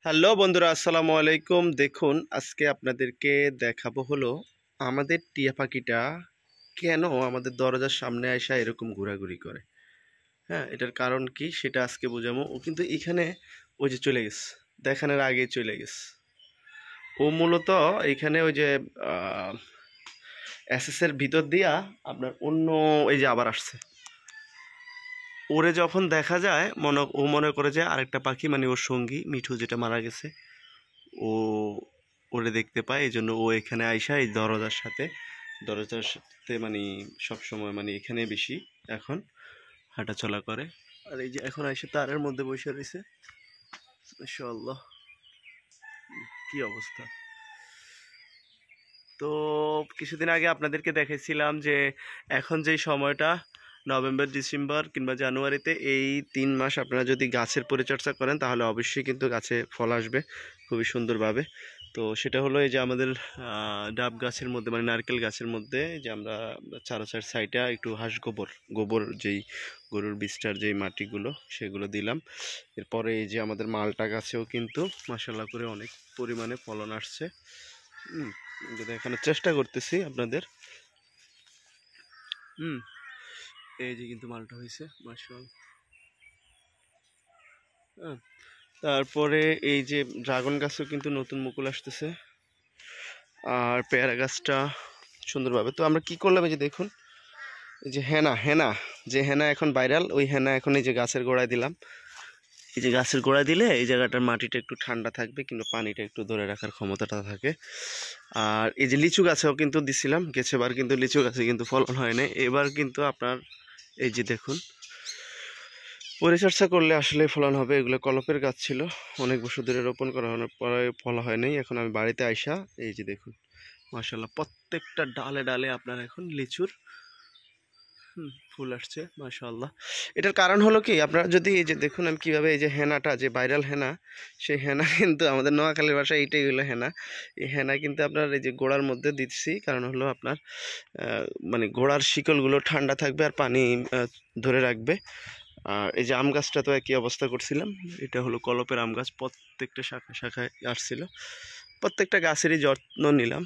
Hello বন্ধুরা, আসসালামু আলাইকুম। দেখুন, আজকে আপনাদেরকে দেখাবো হলো আমাদের টিয়া পাখিটা কেন আমাদের দরজার সামনে আসা এরকম ঘোরাঘুরি করে। হ্যাঁ, এটার কারণ কি সেটা আজকে বোঝাবো। ও কিন্তু এখানে ওই যে চলে গেছে, দেখানোর আগে চলে গেছে। ও মূলত এখানে ওই যে এসএস এর ভিতর দিয়া আপনার অন্য এই যে আবার আসছে। ওরে যখন দেখা যায় ও মনে করে যে আরেকটা পাখি, মানে ওর সঙ্গী মিঠু যেটা মারা গেছে, ও ওরে দেখতে পায়। এই জন্য ও এখানে আইসা এই দরজার সাথে মানে সবসময় মানে এখানে বেশি এখন হাঁটাচলা করে। আর এই যে এখন আইসা তারের মধ্যে বসে রয়েছে। মাশাআল্লাহ, কি অবস্থা! তো কিছুদিন আগে আপনাদেরকে দেখেছিলাম যে এখন যেই সময়টা নভেম্বর, ডিসেম্বর কিংবা জানুয়ারিতে, এই 3 মাস আপনারা যদি গাছের পরিচর্যা করেন তাহলে অবশ্যই কিন্তু গাছে ফল আসবে খুবই সুন্দরভাবে। তো সেটা হলো এই যে আমাদের ডাব গাছের মধ্যে মানে নারকেল গাছের মধ্যে যে আমরা চারোচার সাইডে একটু গোবর যেই গরুর বিস্টার যেই মাটিগুলো সেগুলো দিলাম। এরপরে এই যে আমাদের মালটা গাছেও কিন্তু মাশাআল্লাহ করে অনেক পরিমাণে ফলন আসছে। দেখানোর চেষ্টা করতেছি আপনাদের। এই যে কিন্তু মালটা হয়েছে মাশাআল্লাহ। তারপরে এই যে ড্রাগন গাছও কিন্তু নতুন মুকুল আসতেছে, আর পেয়ারা গাছটা সুন্দরভাবে। তো আমরা কি করলাম, এই যে দেখুন, এই যে হেনা এখন ভাইরাল, ওই হেনা এখন এই যে গাছের গোড়ায় দিলাম। এই যে গাছের গোড়ায় দিলে এই জায়গাটার মাটিটা একটু ঠান্ডা থাকবে কিন্তু পানিটা একটু ধরে রাখার ক্ষমতাটা থাকে। আর এই যে লিচু গাছেও কিন্তু দিছিলাম, গেছেবার কিন্তু লিচু গাছে কিন্তু ফলন হয় না। এবার কিন্তু আপনার এই যে দেখুন, পরিচর্যা করলে আসলে ফলন হবে। এগুলো কলপের গাছ ছিল, অনেক বছর ধরে রোপণ করা হওয়ার পরে ফল হয় নাই। এখন আমি বাড়িতে আইসা এই যে দেখুন মাশাআল্লাহ, প্রত্যেকটা ডালে ডালে আপনার এখন লিচুর ফুল আসছে মাশাআল্লাহ। এটার কারণ হলো কি, আপনারা যদি এই যে দেখুন আমি কীভাবে এই যে হেনাটা যে ভাইরাল হেনা, সেই হেনা কিন্তু আমাদের নোয়াখালীর ভাষায় এইটাই হলো হেনা। এই হেনা কিন্তু আপনার এই যে গোড়ার মধ্যে দিচ্ছি, কারণ হলো আপনার মানে গোড়ার শিকলগুলো ঠান্ডা থাকবে আর পানি ধরে রাখবে। আর এই যে আম গাছটা তো একই অবস্থা করছিলাম। এটা হলো কলপের আম গাছ, প্রত্যেকটা শাখায় আসছিল। প্রত্যেকটা গাছেরই যত্ন নিলাম।